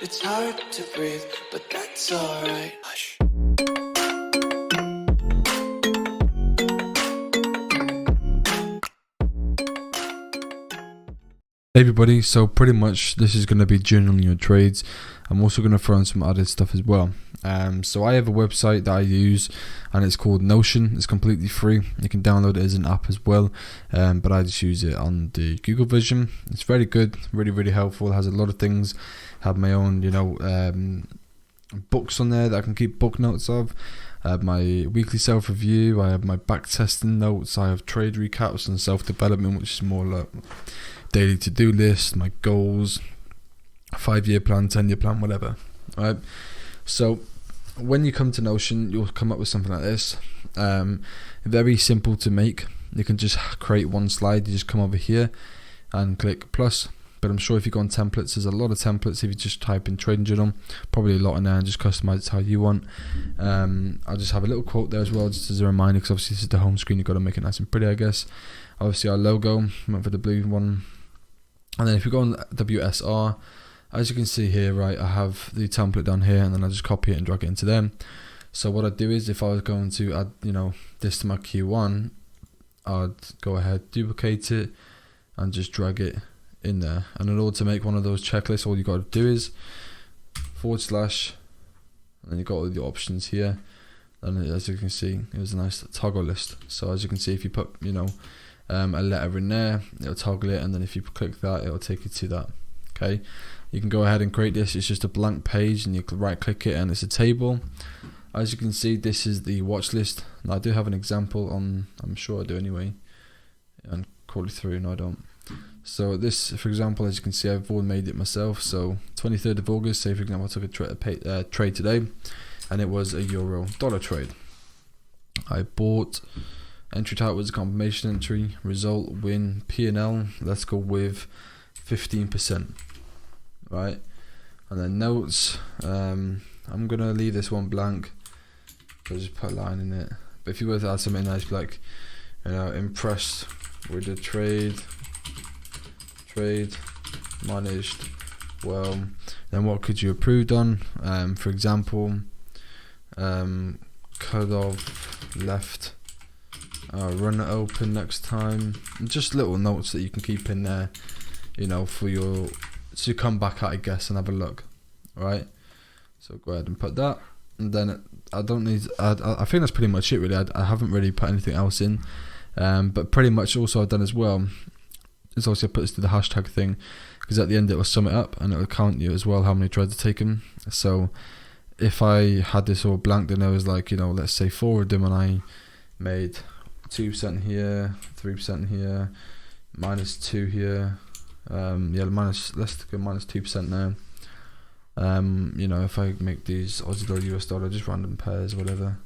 It's hard to breathe, but that's alright. Hush. Hey everybody, so pretty much this is going to be journaling your trades. I'm also going to throw in some added stuff as well. So I have a website that I use and it's called Notion. It's completely free. You can download it as an app as well, but I just use it on the Google Vision. It's very good, really helpful. It has a lot of things. I have my own, books on there that I can keep book notes of. I have my weekly self-review. I have my back testing notes. I have trade recaps and self-development, which is more like daily to-do list, my goals, 5-year plan, 10-year plan, whatever. Right. So when you come to Notion, you'll come up with something like this. Very simple to make. You can just create one slide. You just come over here and click plus. But I'm sure if you go on templates, there's a lot of templates. If you just type in trading journal, probably a lot in there, and just customize it how you want. I'll just have a little quote there as well, just as a reminder, because obviously this is the home screen. You've got to make it nice and pretty, I guess. Obviously our logo, went for the blue one. And then if you go on WSR, as you can see here, right, I have the template down here, and then I just copy it and drag it into them. So what I'd do is, if I was going to add, this to my Q1, I'd go ahead, duplicate it, and just drag it in there. And in order to make one of those checklists, all you got to do is / and then you got all the options here. And as you can see, it was a nice toggle list. So as you can see, if you put, a letter in there, it'll toggle it, and then if you click that, it'll take you to that. Okay, you can go ahead and create this. It's just a blank page, and you can right click it, and it's a table. As you can see, this is the watch list. Now I do have an example on, I'm sure I do anyway, and call it through. No, I don't. So this, for example, as you can see, I've all made it myself. So 23rd of August, say for example I took a trade today, and it was a euro-dollar trade. I bought. Entry type was a confirmation entry. Result, win, P&L. Let's go with 15%. Right, and then notes. I'm gonna leave this one blank. So just put a line in it. But if you were to add something nice, like, impressed with the trade managed well. Then what could you have improved on? For example, could have left. Run it open next time. Just little notes that you can keep in there, for your to come back at, I guess, and have a look. Right. So go ahead and put that, and then I don't need. I think that's pretty much it, really. I haven't really put anything else in, but pretty much also I've done as well is obviously I put this to the hashtag thing, because at the end it will sum it up and it will count you as well how many trades are taken. So if I had this all blank, then there was like, let's say 4 of them, and I made 2% here, 3% here, -2 here. Let's go -2% now. If I make these Aussie dollar, US dollar, just random pairs, whatever.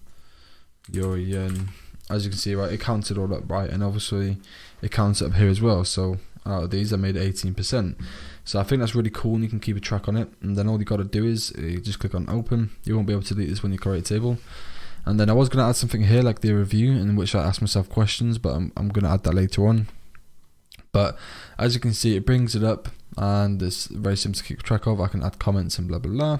Euro, yen. As you can see, right, it counted all up right, and obviously it counts up here as well. So out of these, I made 18%. So I think that's really cool, and you can keep a track on it. And then all you got to do is you just click on open. You won't be able to delete this when you create a table. And then I was going to add something here like the review, in which I asked myself questions, but I'm going to add that later on. But as you can see, it brings it up, and it's very simple to keep track of. I can add comments and blah blah blah.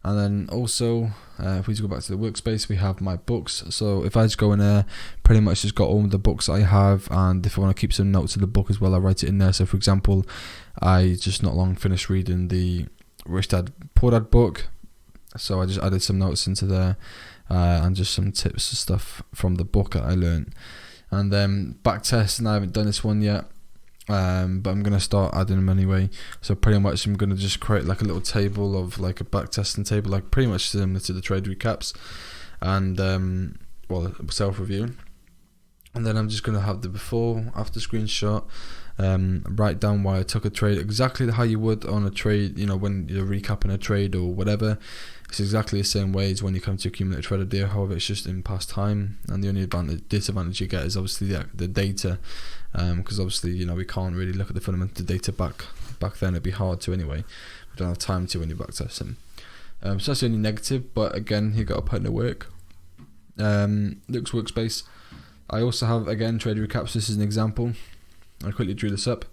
And then also, if we just go back to the workspace, we have my books. So if I just go in there, pretty much just got all the books I have, and if I want to keep some notes of the book as well, I write it in there. So for example, I just not long finished reading the Rich Dad Poor Dad book, so I just added some notes into there. And just some tips and stuff from the book that I learned. And then back testing, I haven't done this one yet, but I'm going to start adding them anyway. So pretty much I'm going to just create like a little table of like a back testing table, like pretty much similar to the trade recaps and self-review. And then I'm just going to have the before, after screenshot, write down why I took a trade, exactly how you would on a trade, when you're recapping a trade or whatever. It's exactly the same way as when you come to accumulate a trader deal. However, it's just in past time, and the only disadvantage you get is obviously the data, because obviously we can't really look at the fundamental data back then. It'd be hard to anyway. We don't have time to when you're back testing. So that's the only negative, but again, you got to put in the work. Looks workspace. I also have again trade recaps. This is an example. I quickly drew this up.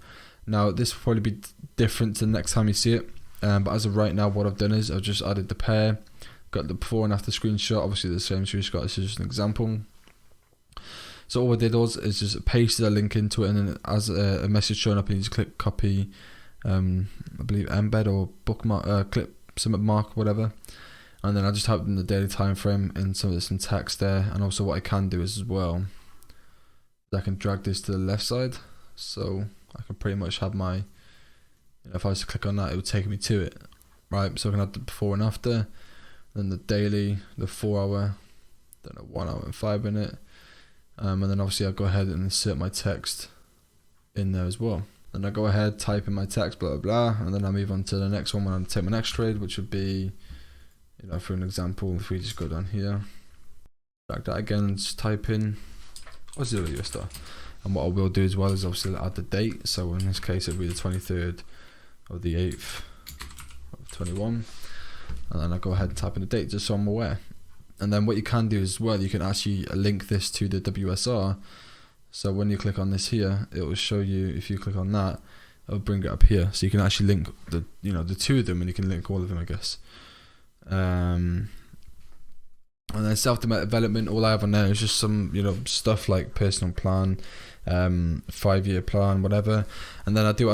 Now this will probably be different to the next time you see it. But as of right now, what I've done is I've just added the pair, got the before and after screenshot, obviously the same screenshot. This is just an example. So all I did was is just pasted a link into it, and then as a message showing up, you just click copy, I believe embed or bookmark, clip submit mark, whatever. And then I just typed in the daily time frame and some text there. And also what I can do is as well, I can drag this to the left side, so I can pretty much have my, if I was to click on that, it would take me to it, right? So I can have the before and after, then the daily, the 4 hour, then a 1 hour and 5 minute, and then obviously I'll go ahead and insert my text in there as well. Then I go ahead, type in my text, blah blah blah, and then I move on to the next one when I take my next trade, which would be, for an example, if we just go down here, drag that again and just type in $0. And what I will do as well is obviously add the date. So in this case it'll be the 23rd of the 8th of 21, and then I go ahead and type in the date just so I'm aware. And then what you can do as well, you can actually link this to the WSR. So when you click on this here, it will show you, if you click on that, it'll bring it up here, so you can actually link the the two of them, and you can link all of them, I guess. And then self-development, all I have on there is just some stuff like personal plan, 5-year plan, whatever. And then I do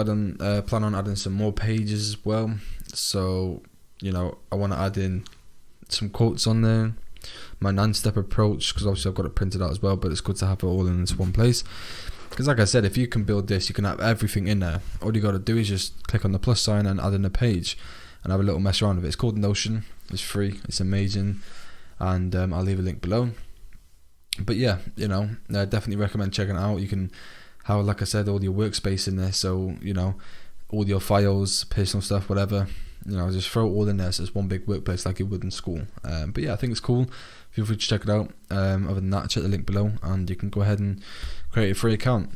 plan on adding some more pages as well. So I want to add in some quotes on there, my 9-step approach, because obviously I've got it printed out as well, but it's good to have it all in this one place. Because like I said, if you can build this, you can have everything in there. All you got to do is just click on the plus sign and add in a page and have a little mess around with it. It's called Notion. It's free. It's amazing. And I'll leave a link below. But yeah, I definitely recommend checking it out. You can have, like I said, all your workspace in there. So, all your files, personal stuff, whatever, just throw it all in there. So it's one big workplace like you would in school. But yeah, I think it's cool. Feel free to check it out. Other than that, check the link below and you can go ahead and create a free account.